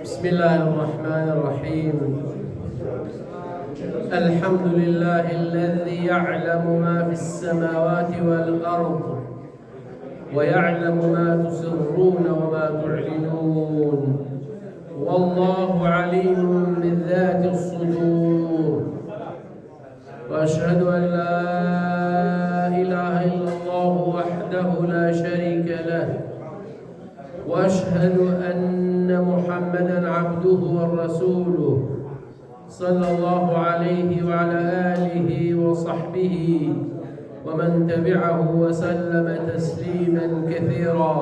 بسم الله الرحمن الرحيم. الحمد لله الذي يعلم ما في السماوات والأرض ويعلم ما تسرون وما تعلنون، والله عليم بذات الصدور. وأشهد أن لا إله إلا الله وحده لا شريك له، وأشهد أن محمدًا عبده ورسوله صلى الله عليه وعلى آله وصحبه ومن تبعه وسلم تسليمًا كثيرا.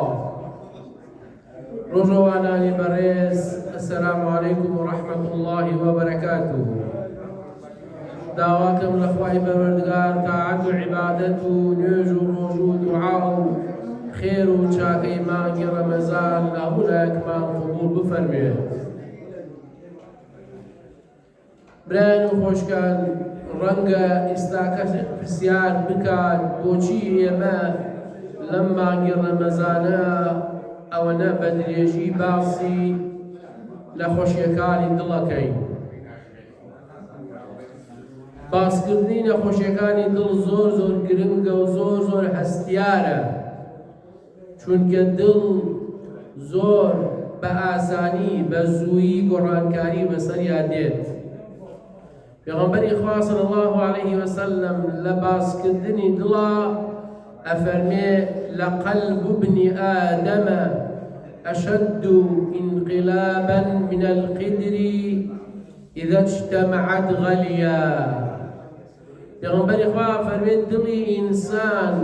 رجوانا لبريز، السلام عليكم ورحمة الله وبركاته. دعواكم لخواهي بردگار طاعت و عبادت و نوێژ و ڕۆژ و دوعا و خێر و چاکەی مانگی ڕەمەزان لە هەموولایەکمان قبوڵ بفەرمێت. برایان و خۆشکان، ڕەنگە ئێستا پرسیار بکات بۆچی ئێمە لەم مانگی ڕەمەزانە ئەوەنە بە درێژی باسی نەخۆشیەکانی دڵەکەین. باسکردنی نەخۆشیەکانی دڵ زۆر گرنگە و زۆر هەستیارە، چونکە دڵ زۆر بە ئاسانی بە زوویی گۆڕانکاری بەسەریا دێت. پێغەمبەری خوا صلی الله علیه وسلم لە باسکردنی دڵا ئەفەرمێ لقلب ابن آدم أشد انقلابا من القدر إذا اجتمعت غليا. پێغەمبەری خوا فەرمێت دڵی ئینسان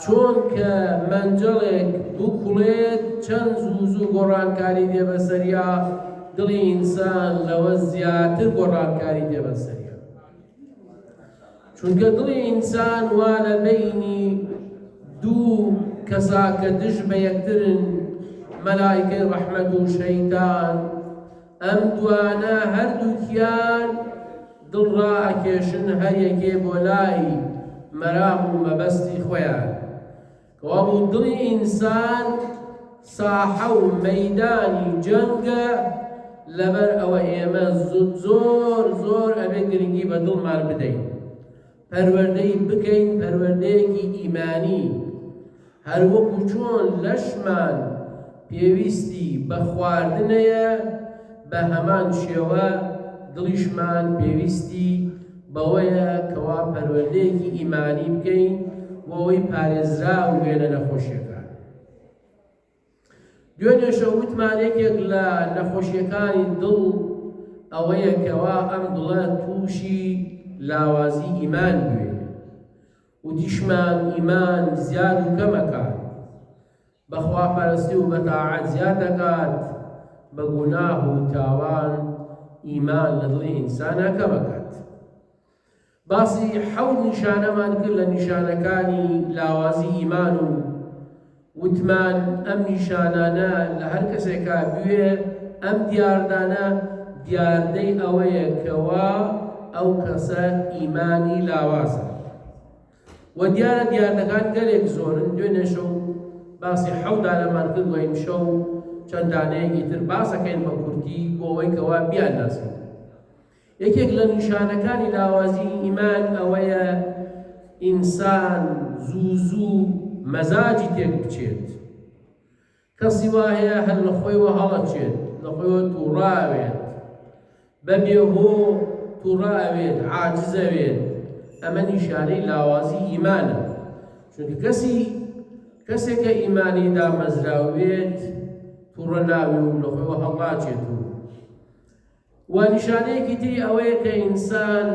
چۆن کە مەنجەڵێک بکوڵێت چەند زوو گۆڕانکاری دێ بەسەریا، دڵی ئینسان لەوە زیاتر گۆڕانکاری دێ بەسەریا، چونکە دڵی ئینسان وا لە بەینی دوو کەسا کە دژ بە یەکترن، مەلائیکەی ڕەحمەت و شەیتان، ئەم دوانە هەردووکیان دڵ ڕائەکێشن هەر یەکێ بۆ لای مەرام و مەبەستی خۆیان. کەوا بوو دڵی ئینسان ساحە و مەیدانی جەنگە، لەبەر ئەوە ئێمە زۆر ئەبێ گرنگی بە دڵمان بدەین، پەروەردەی بکەین، پەروەردەیەکی ئیمانی، هەروەکو چۆن لەشمان پێویستی بە خواردنەیە، بە هەمان شێوە دڵیشمان پێویستی بەوەیە کەوا پەروەردەیەکی ئیمانی بکەین بۆ ئەوەی پارێزراو بێنە نەخۆشیەکان. دوێنێشە وتمان یەکێک لە نەخۆشیەکانی دڵ ئەوەیە کەوا ئەم دڵە تووشی لاوازی ئیمان بوێ و دیشمان ئیمان زیاد و کەمەکات، بە خواپەرستی و بە تاعەت زیاد دەکات، بە گوناه و تاوان ئیمان لە دڵی ئینسانە کەمەکات. باسی حەوت نیشانەمان کرد لە نیشانەکانی لاوازی ئیمان و وتمان ئەم نیشانانە لە هەر کەسێکا بوێ، ئەم دیاردانە دیاردەی ئەوەیە کەوا ئەو کەسە ئیمانی لاوازە. و دیارە دیاردەکان گەلێک زۆرن. دوێنێ شەو باسی حەوتدانەمان کرد و ئیمشەو چەند دانەیەکی تر باسەکەین بە کورتی بۆ ئەوەی کەوا بیاندازین. یەکێک لە نیشانەکانی لاوازی ئیمان ئەوەیە ئینسان زوو مەزاجی تێک بچێت. کەسی وایە هەر لە خۆیەوە هەڵەچێت، لە خۆیەوە تووڕاوێت، بە بێهۆ تووڕاوێت، عاجزەوێت. ئەمە نیشانەی لاوازی ئیمانە، چونکە کەسێکە ئیمانی دامەزراوێت تووڕە ناوێ و لە خۆیەوە هەڵاچێت. و نیشانەیەکی تری ئەوەیە کە ئینسان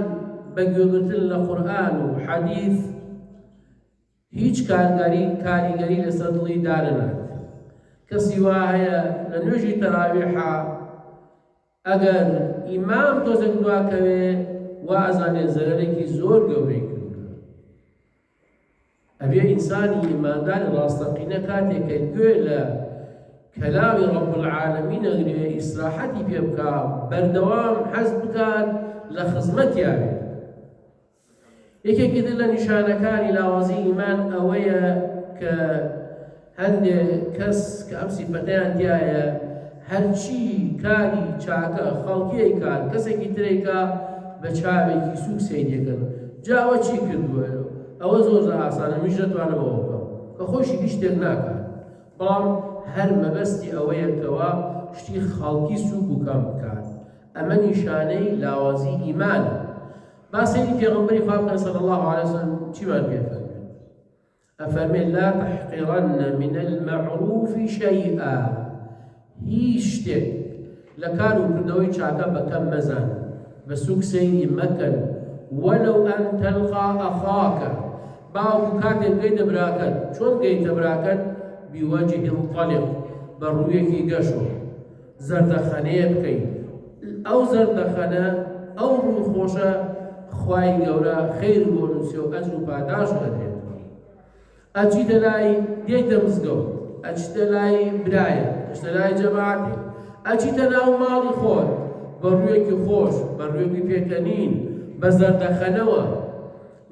بە گوێگرتن لە قورئان و حەدیث هیچ کاریگەری لەسەر دڵی دانەنات. کەسی وا هەیە لە نوێژی تەراویحا ئەگەر ئیمام تۆزێک دواکەوێ وا ئەزانێ زەرەرێکی زۆر گەورەی کردووە. ئەبێ ئینسانی ئیمانداری ڕاستەقینە کاتێک کە گوێ لە کەلامی رب العالمین ئەگرێ ئیسراحەتی پێ بکا، بەردەوام حەز بکات لە خزمەتیاوێ. یەکێکی تر لە نیشانەکانی لاوازی ئیمان ئەوەیە کە هەندێک کەس کە ئەم سیفەتەیان تایە هەرچی کاری چاکە خەڵکیەی کات کەسێکی ترێکا بە چاوێکی سوک سەیرەکەن جاوە چی کردووە ئەوە زۆر ئاسانە میش دەتوانەوە بکەم کە خۆشی هیچ شتێک ناکات بەڵام هەر مەبەستی ئەوەیەکەوە شتی خەڵکی سوک و کەم بکات ئەمە نیشانەی لاوازی ئیمانە باسەیری پێغەمبەری خوا بکەن صلی الله علیه وسلم چیمان پێ فەرمێت ئەفەرمێت لا تحقرن من المعروف شيئا هیچ شتێک لە کار و کردەوەی چاکە بەکەم مەزان بە سوک سەیری مەکەن وەلەو ئەن تەلقا ئەخاکە باوکو کاتێک گەیتە براکەت چۆن گەیتە براکەت بیوەجه طەلق بە ڕوویەکی گەشۆ زەردەخەنەیە بکەیت ئەو زەردەخەنە ئەو ڕوو خۆشە خوای گەورە خەیر بۆ نووسێ و ئەجر و پاداش دەدرێت ئەچیتە لای دێیتە مزگەوت ئەچیتە لای برایە ئەچیتە لای جەماعەتێ ئەچیتە ناو ماڵی خۆت بە ڕوویەکی خۆش بە ڕوویەکی پێکەنین بە زەردەخەنەوە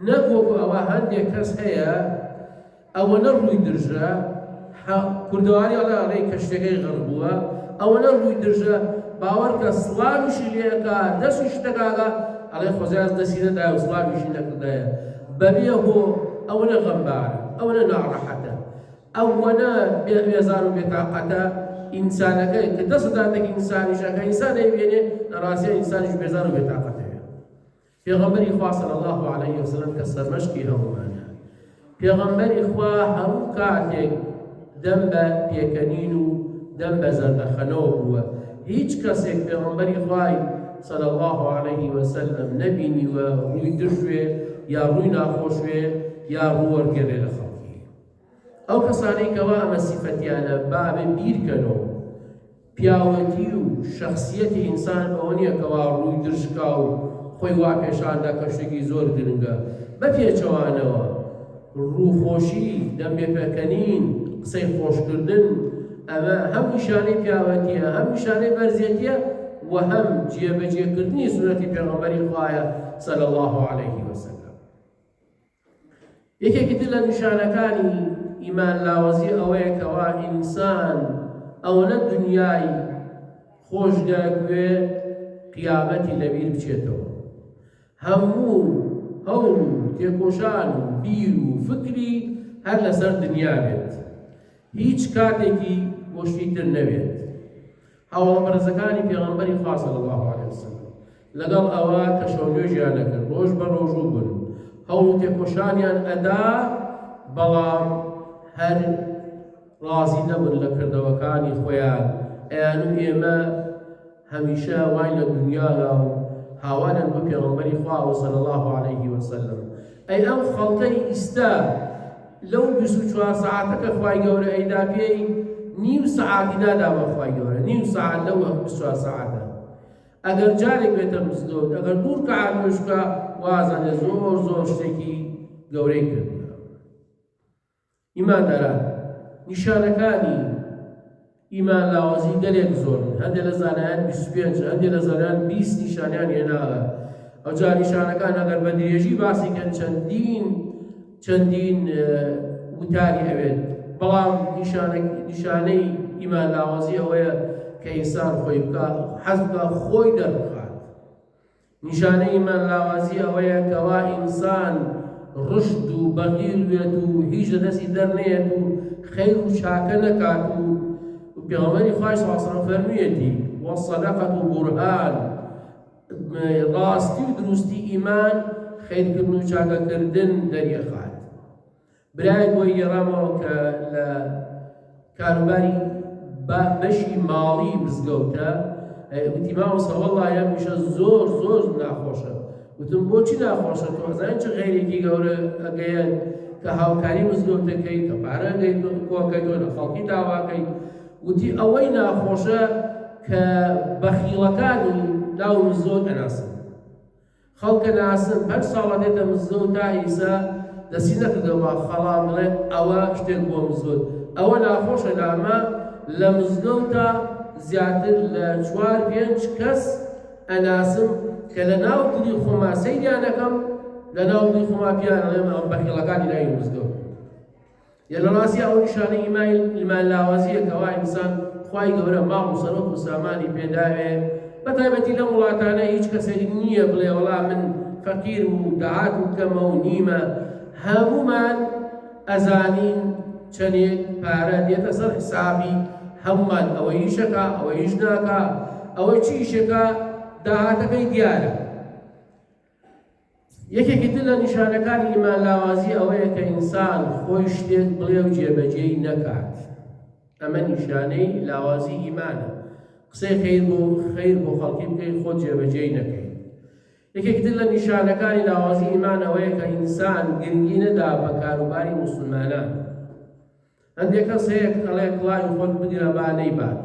نەکۆکو ئەوە هەندێک کەس هەیە ئەوە نەڕووی درژە کوردەواری ئەڵێ کە شتەکەی غەڕ بووە ئەوە نەڕووی درژە باوەڕ کە سڵامیشی لێەکە دەستی شتەکاگە ئەڵێ خۆزیاز دەستی نەدایە و سڵامیشی نەکردایە بەبێ هۆ ئەوە نە غەمبارە ئەوە نە ناڕەحەتە ئەوە نە بێزار و بێتاقەتە ئینسانەکەی کە دەسەداتێکی ئینسانیشەکە ئینسانەی بێنێ لە ڕاستیە ئینسانیش بێزار و بێتاقەتەیە پێغەمبەری خوا صلی الله علیه وسلم کە سەرمەشقی هەمومانە پێغەمبەری خوا هەموو کاتێک دەم بە پێکەنین و دەم بە زەردەخەنەوە بووە هیچ کەسێک پێغەمبەری خوای صلی الله علیه وسلم نەبینیوە ڕووی درژوێ یا ڕووی ناخۆشوێ یا ڕوو وەرگێڕێ لە خەڵکی ئەو کەسانەی کەوا ئەمە سیفەتیانە بابێ بیرکەنەوە پیاوەتی و شەخسیەتی ئینسان ئەوە نییە کەوا ڕووی درژکا و خۆی وا پێشاندا کە شتێکی زۆر گرنگە بە پێچەوانەوە ڕووخۆشی دەم بێپێکەنین قسەی خۆشکردن ئەمە هەم نیشانەی پیاوەتیە هەم نیشانەی بەرزێتیە و هەم جێبەجێکردنی سنەتی پێغەمبەری خوایە صلی الله علیه وسلم یەکێکی تر لە نیشانەکانی ئیمان لاوەزی ئەوەیە کەوا ئینسان ئەوەنە دنیای خۆش دەگوێ قیامەتی لەبیر بچێتەوە هەموو هەوڵ و تێکۆشان و بیر و فکری هەر لەسەر دنیا بێت هیچ کاتێکی بۆشتی تر نەبێت هاوڵەبەرزەکانی پێغەمبەری خوا صلی الله علیه وسلم لەگەڵ ئەوە کە شەونێژیان نەکرد ڕۆژ بە ڕۆژوو بوون هەوڵ و تێکۆشانیان ئەدا بەڵام هەر ڕازی نەبوون لە کردەوەکانی خۆیان ئەیان و ئێمە هەمیشە وای لە دنیادا و هاوانن بە پێغەمبەری خوا صلی الله علیه وسلم ئەی ئەم خەڵکەی ئیستا لەو 24 ساعتەکە خوای گەورە ئەیدا پێی نیو ساعتی ناداوە خوای گەورە نیو ساعت لەو 24 ساعتە ئەگەر جارێک بێتە مزگەوت ئەگەر دوور کە عامێشکە وازانێ زۆر زۆر شتێکی گەورەی کردووە ئیمانداران نیشانەکانی ئیمان لاوەزی گەلێک زۆرن هەندێک لە زانایان 25 هەندێک لە زانایان 20 نیشانیان هێناوە ئەوجا نیشانەکان ئەگەر بە درێژی باسی کەن چەندین وتاری ئەوێت بەڵام نیشانەی ئیمان لاوەزی ئەوەیە کە ئینسان خۆی بکات حەز بکات خۆی دەربخات نیشانەی ئیمان لاوەزی ئەوەیە کەوا ئینسان ڕشد و بەغیر بێت و هیچ لەدەستی دەرنێت و خەیر و چاکە نەکات و پێغەمبەری خوای صلی الله علیه وسلم فەرموویەتی وەالصەدەقەة بورهان ڕاستی و دروستی ئیمان خەیرکردن و چاکەکردن دەریەخات برایەک بۆی گێڕامەوە کە لە کاروباری بەشی ماڵی مزگەوتە وتی مامۆستا وەڵڵا هەمیشە زۆر ناخۆشە وتم بۆچی ناخۆشە تۆ ئەزانین چ غەیرێکی گەورە ئەگەیەن کە هاوکاری مزگەوتەکەی کە پارە کۆکەیتۆ لە خەڵکی داواکەی وتی ئەوەی ناخۆشە کە بەخیڵەکانی ناو مزگەوت ئەناسن خەڵکە ناسن 5 ساڵە دێتە مزگەوت تا ئیسا دەستی نەکردەوە خەڵا بڵێ ئەوە شتێک بۆ مزگەوت ئەوە ناخۆشە لامە لە مزگەوتە زیاتر لە 4-5 کەس ئەناسم کە لە ناو دڵی خۆما سەیریان دەکەم لە ناو دڵی خۆما پیان ئەڵێم ئەم بەخیڵەکانی ناوی مزگەوت یا لە ڕاستی ئەو نیشانەی ئیمان لاوازیە کەوا ئینسان خوای گەورە ماڵ و سەرۆک و سامانی پێداوێ بەتایبەتی لەم وڵاتانە هیچ کەسێک نییە بڵێ وەڵا من فەقیرم و دەهات و کەمە و نیمە هەمومان ئەزانین چەندێک پارە دێتە سەر حسابی هەمومان ئەوەی هیچەکە ئەوەی هیچ ناکە ئەوەی چیشەکە داهاتەکەی دیارە. یەکێکی تر لە نیشانەکانی ئیمان لاوازی ئەوەیە کە ئینسان خۆی شتێک بڵێ و جێبەجێی نەکات. ئەمە نیشانەی لاوازی ئیمانە. قسەی خەیر بۆ خەڵکی بکەیت خۆت جێبەجێی نەکەیت. یەکێکی تر لە نیشانەکانی لاوازی ئیمان ئەوەیە کە ئینسان گرنگی نەدا بە کاروباری موسڵمانان. هەندێک کەس هەیە ئەڵێ کڵاوی خۆت بگرە با نەیبات.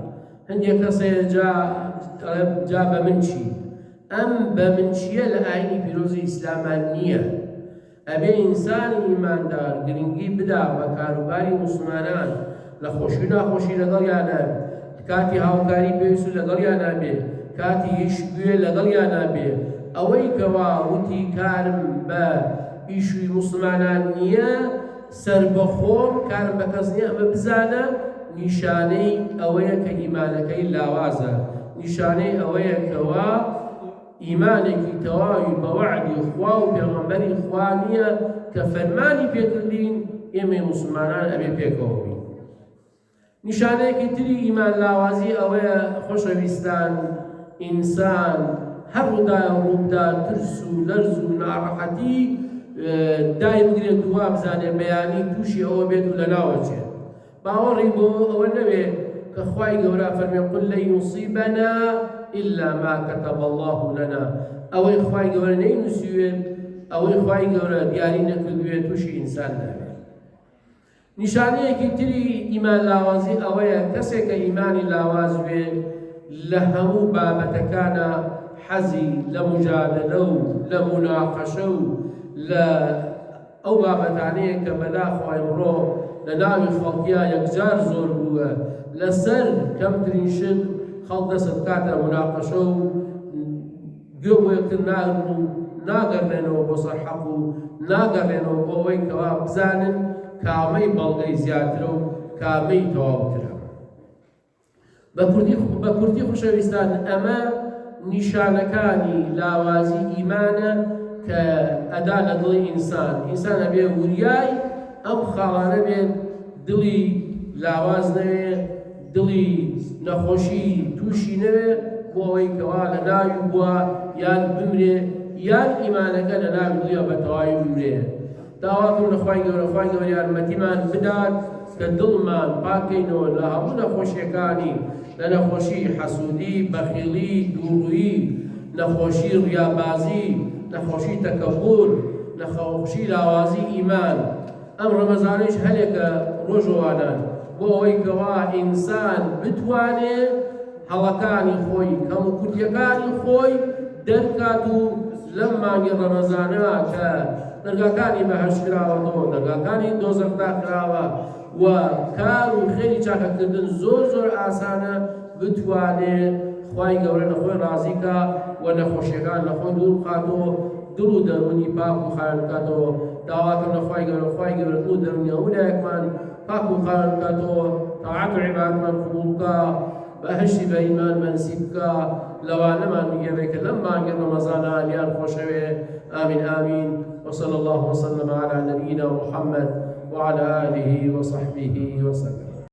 هەندێک کەس هەیە جا بە من چی؟ ئەم بە من چیە لە ئاینی پیرۆزی ئیسلامان نییە. ئەبێ ئینسانی ئیماندار گرنگی بدا بە کاروباری موسڵمانان لە خۆشی و ناخۆشی لەگەڵیانە، کاتی هاوکاری پێویست و لەگەڵیانە بێ، کاتی ئیشگوێ لەگەڵیانە بێ. ئەوەی کەوا وتی کارم بە ئیشوی موسڵمانان نییە سربەخۆم کارم بە کەس نییە، ئەمە بزانە نیشانەی ئەوەیە کە ئیمانەکەی لاوازە، نیشانەی ئەوەیە کەوا ئیمانێکی تەواوی بە وعدی خوا و پێغەمبەری خوا نییە کە فەرمانی پێکردین ئێمە موسڵمانان ئەبێ پێکەوە بین. نیشانەیەکی تری ئیمان لاوازی ئەوەیە خۆشەویستان ئینسان هەر ڕووداوە ڕوودا ترس و لەرز و ناڕەحەتی دای بگرێت و وا بزانێ بەیانی تووشی ئەوە بێت و لەناوەچێت. باوەڕی بۆ ئەوە نەوێ کە خوای گەورە فەرمێ قل لەن یوصیبەنا إلا ما كتب الله لنا. ئەوەی خوای گەورە نەینووسیوێت، ئەوەی خوای گەورە دیاری نەکردوێت تووشی ئینسان نابێت. نیشانەیەکی تری ئیمان لاوازی ئەوەیە کەسێک کە ئیمانی لاواز بێ لە هەموو بابەتەکانە حەزی لە مجادلە و لە مناقەشە و لە ئەو بابەتانەیە کە بەداخەوە ئەمڕۆ لە ناوی خەڵکیە یەکجار زۆر بووە لەسەر کەمترین شت خەڵک دەست بکاتە مناقەشە و گوێ بۆ یەکتر ناگرن و ناگەڕێنەوە بۆ سەر حەق و ناگەڕێنەوە بۆ ئەوەی کەوا بزانن کامەی بەڵگەی زیاترە و کامەی تەواوترە. بە کورتی خوشەویستان ئەمە نیشانەکانی لاوازی ئیمانە کە ئەدا لە دڵی ئینسان. ئینسان ئەبێ وریای ئەم خاڵانە بێت، دڵی لاواز نەوێ، دڵی نەخۆشی تووشی نەوێ بۆ ئەوەی کەوا لە ناوی بووە یان بمرێ یان ئیمانەکە لە ناوی دڵیە بە تەواوی بمرێ. داواکەم لە خوای گەورە یارمەتیمان بدات کە دڵمان پاکەینەوە لە هەموو نەخۆشیەکانی، لە نەخۆشی حەسوودی، بەخیڵی، دووڕوویی، نەخۆشی ڕیابازی، نەخۆشی تەکەبور، نەخۆشی لاوازی ئیمان. ئەم ڕەمەزانیش هەلێکە ڕۆژەوانان بۆ ئەوەی کەوا ئینسان بتوانێ هەڵەکانی خۆی کەم و کورتیەکانی خۆی دەرکات و لەم مانگی ڕەمەزانە کە دەرگاکانی بەهەشت کراوەتەوە، دەرگاکانی دۆزەخ داخراوە و کار و خێری چاکەکردن زۆر ئاسانە بتوانێت خوای گەورە لە خۆی ڕازیکە و نەخۆشیەکان لە خۆی دوور بخاتەوە، دڵ و دەرونی پاک و خاوێن بکاتەوە. داواکەم لە خوای گەورە دڵ و دەرونی هەموو لایەکمان پاک و خاوێن بکاتەوە، تاعات و عیبادەتمان قبوڵ بکە، بەهشتی بە ئیمان مەنسیب بکە، لەوانەمان میگەڕێ کە لەم مانگی ڕەمەزانە لیان خۆشەوێ. آمين آمين. وصلى الله وسلم على نبينا محمد وعلى آله وصحبه وسلم.